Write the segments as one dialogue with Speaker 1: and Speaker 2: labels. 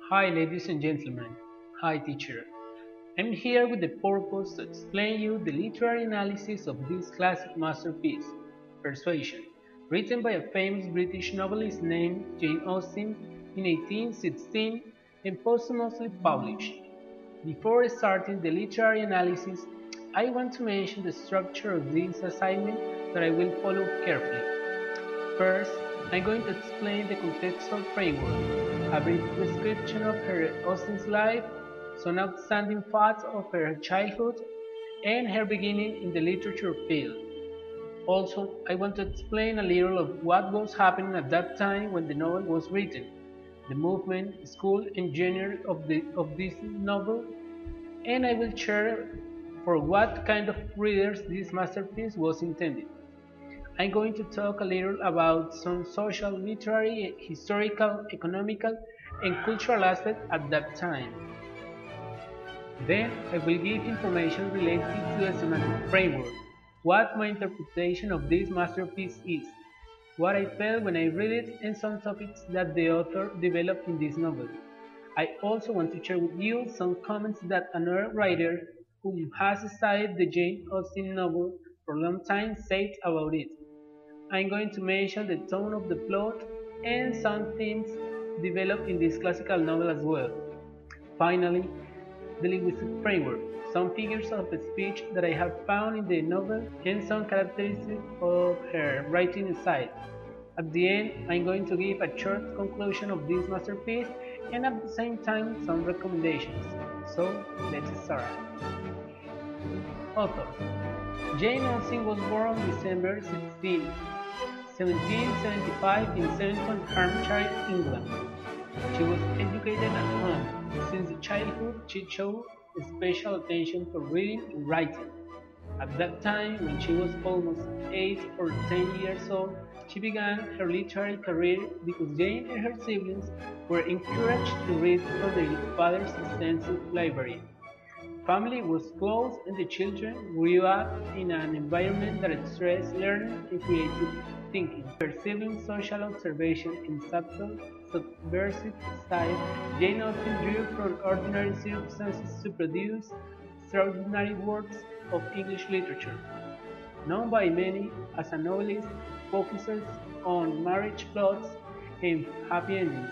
Speaker 1: Hi ladies and gentlemen. Hi teacher. I'm here with the purpose to explain you the literary analysis of this classic masterpiece, Persuasion, written by a famous British novelist named Jane Austen in 1816 and posthumously published. Before starting the literary analysis, I want to mention the structure of this assignment that I will follow carefully. First, I'm going to explain the contextual framework, a brief description of her Austen's life, some outstanding facts of her childhood, and her beginning in the literature field. Also, I want to explain a little of what was happening at that time when the novel was written, the movement, school, and genre of this novel, and I will share for what kind of readers this masterpiece was intended. I'm going to talk a little about some social, literary, historical, economical, and cultural aspects at that time. Then I will give information related to the semantic framework, what my interpretation of this masterpiece is, what I felt when I read it, and some topics that the author developed in this novel. I also want to share with you some comments that another writer who has studied the Jane Austen novel for a long time said about it. I'm going to mention the tone of the plot and some themes developed in this classical novel as well. Finally, the linguistic framework, some figures of speech that I have found in the novel, and some characteristics of her writing style. At the end, I'm going to give a short conclusion of this masterpiece and at the same time some recommendations. So, let's start. Author Jane Austen was born December 16, 1775 in Seventon, Hampshire, England. She was educated at home. Since childhood, she showed special attention to reading and writing. At that time, when she was almost 8 or 10 years old, she began her literary career because Jane and her siblings were encouraged to read from their father's extensive library. Family was close and the children grew up in an environment that stressed learning and creative thinking. Perceiving social observation in subtle, subversive style, Jane Austen drew from ordinary circumstances to produce extraordinary works of English literature. Known by many as a novelist, focuses on marriage plots and happy endings.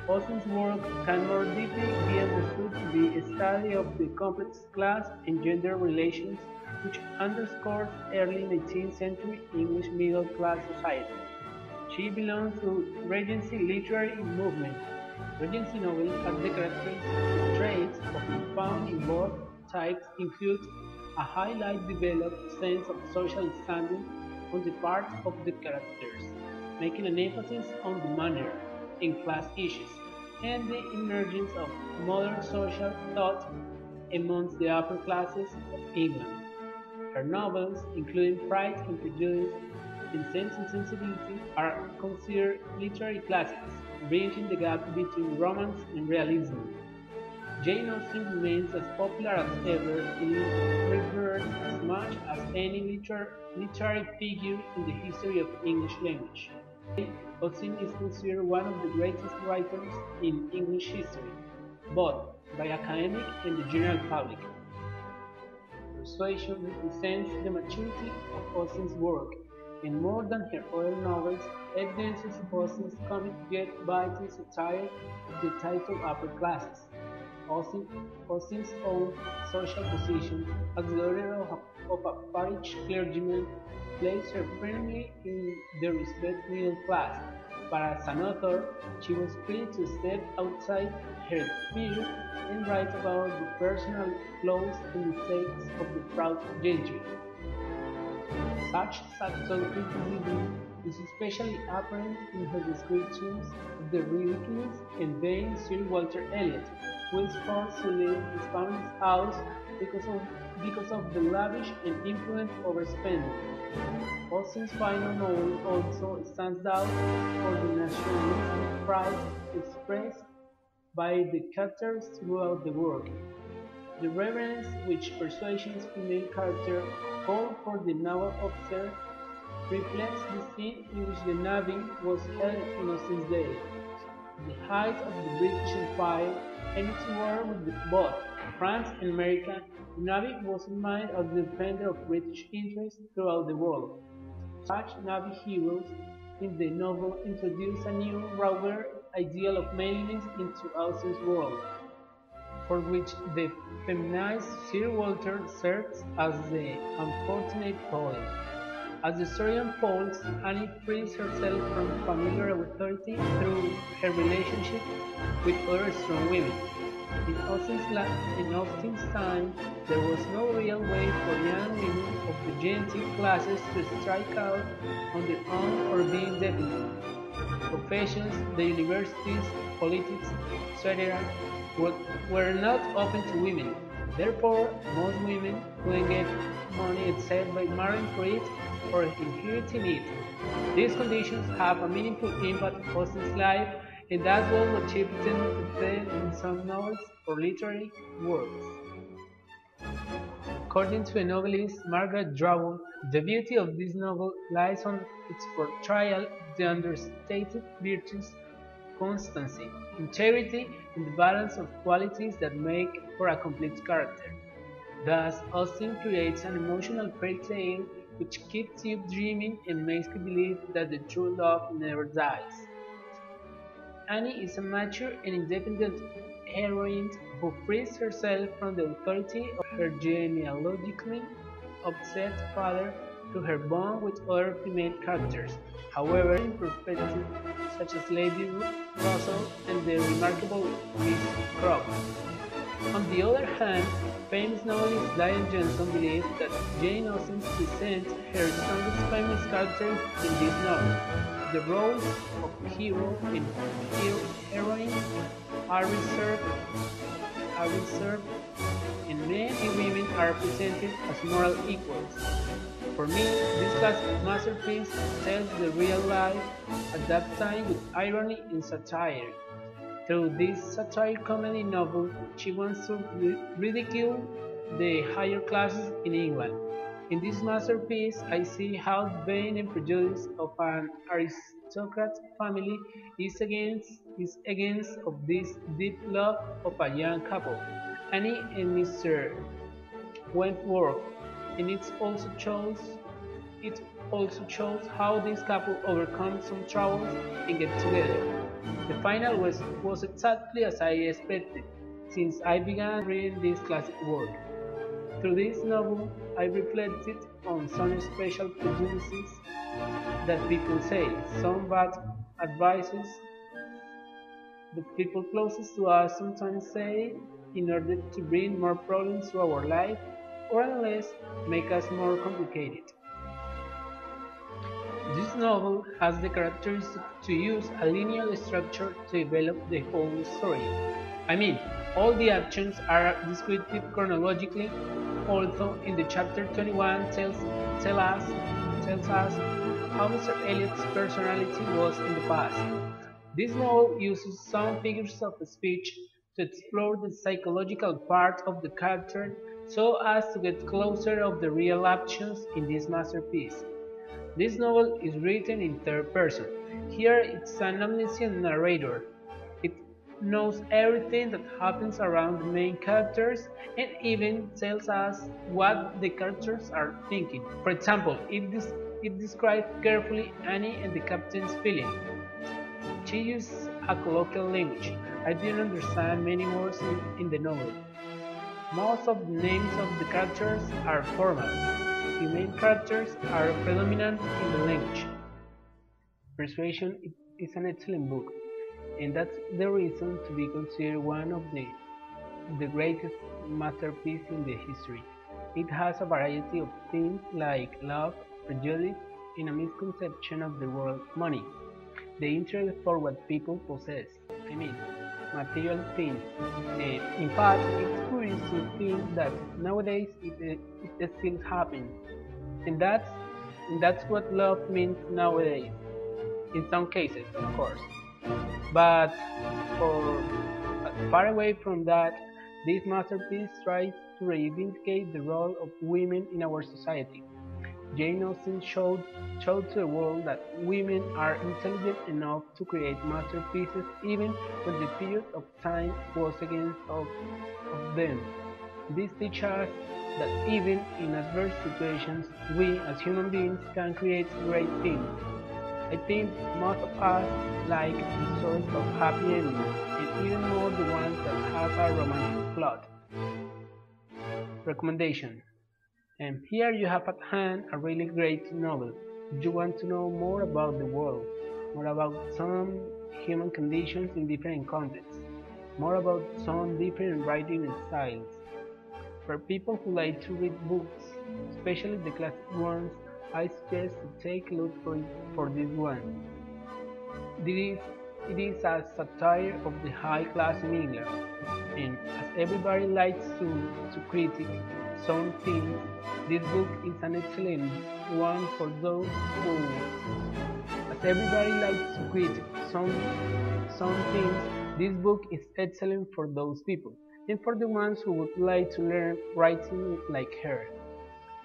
Speaker 1: Austen's work can more deeply be understood to be a study of the complex class and gender relations which underscores early 19th century English middle class society. She belongs to Regency literary movement. Regency novels have the characteristic traits often found in both types include a highly developed sense of social standing on the part of the characters, making an emphasis on the manner and class issues, and the emergence of modern social thought amongst the upper classes of England. Her novels, including Pride and Prejudice and Sense and Sensibility, are considered literary classics, bridging the gap between romance and realism. Jane Austen remains as popular as ever and is revered as much as any literary figure in the history of English language. Austen is considered one of the greatest writers in English history, both by academics and the general public. Persuasion represents the maturity of Austen's work, and more than her other novels, evidences of Austen's comic yet biting satire of the title upper classes. Austen's own social position as the daughter of a parish clergyman placed her firmly in the respected middle class, but as an author, she was free to step outside her field and write about the personal flaws and mistakes of the proud gentry. Such subtle criticism is especially apparent in her descriptions of the ridiculous and vain Sir Walter Elliot, who is forced to leave his family's house because of the lavish and imprudent overspending. Austen's final novel also stands out for the nationalistic pride expressed by the characters throughout the work. The reverence which Persuasion's female character called for the naval officer reflects the scene in which the navy was held in Austen's day. the height of the British Empire and its war with both France and America, the Navy was in mind as the defender of British interests throughout the world. Such Navy heroes in the novel introduce a new, broader ideal of manliness into Austen's world, for which the feminized Sir Walter serves as the unfortunate poet. As the story unfolds, Annie frees herself from familiar authority through her relationship with other strong women. In Austen's time, there was no real way for young women of the genteel classes to strike out on their own or be independent. Professions, the universities, politics, etc., were not open to women. Therefore, most women couldn't get money except by marrying for it or inheriting it. These conditions have a meaningful impact on Austen's life, and that was what she pretended to tell in some novels or literary works. According to the novelist Margaret Drowell, the beauty of this novel lies on its portrayal of the understated virtues, constancy, integrity, and the balance of qualities that make for a complete character. Thus, Austen creates an emotional fairy tale which keeps you dreaming and makes you believe that the true love never dies. Annie is a mature and independent heroine who frees herself from the authority of her genealogically obsessed father through her bond with other female characters. However, imperfections such as Lady Russell and the remarkable Miss Croft. On the other hand, famous novelist Diane Johnson believes that Jane Austen presents her strongest famous character in this novel. The roles of hero and heroine are reserved, and men and women are presented as moral equals. For me, this classic masterpiece tells the real life at that time with irony and satire. Through this satire comedy novel, she wants to ridicule the higher classes in England. In this masterpiece, I see how the vain and prejudice of an aristocrat family is against of this deep love of a young couple, Annie and Mr. Wentworth, and it also shows how this couple overcomes some troubles and get together. The final was exactly as I expected, since I began reading this classic work. Through this novel, I reflected on some special prejudices that people say, some bad advices the people closest to us sometimes say in order to bring more problems to our life or unless make us more complicated. This novel has the characteristic to use a linear structure to develop the whole story. I mean, all the actions are described chronologically, although in the chapter 21 tells us how Mr. Elliot's personality was in the past. This novel uses some figures of speech to explore the psychological part of the character so as to get closer of the real actions in this masterpiece. This novel is written in third person. Here it's an omniscient narrator. It knows everything that happens around the main characters and even tells us what the characters are thinking. For example, it describes carefully Annie and the captain's feeling. She uses a colloquial language. I didn't understand many words in the novel. Most of the names of the characters are formal. Female characters are predominant in the language. Persuasion is an excellent book, and that's the reason to be considered one of the greatest masterpieces in the history. It has a variety of themes like love, prejudice, and a misconception of the world, money, the interest for what people possess. I mean, material things. In fact, it's curious to think that nowadays it still happens, and that's what love means nowadays. In some cases, of course. But for far away from that, this masterpiece tries to reivindicate the role of women in our society. Jane Austen showed to the world that women are intelligent enough to create masterpieces even when the period of time was against of them. This teaches us that even in adverse situations, we as human beings can create great things. I think most of us like the stories of happy endings, and even more the ones that have a romantic plot. Recommendation. And here you have at hand a really great novel. If you want to know more about the world, more about some human conditions in different contexts, more about some different writing styles. For people who like to read books, especially the classic ones, I suggest to take a look for this one. This it is a satire of the high class in England, and as everybody likes to critique some things, this book is an excellent one for those who, as everybody likes to critique some things, this book is excellent for those people, and for the ones who would like to learn writing like her.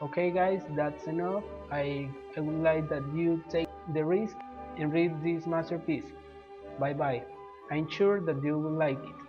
Speaker 1: Okay guys, that's enough. I would like that you take the risk and read this masterpiece. Bye bye. I'm sure that you will like it.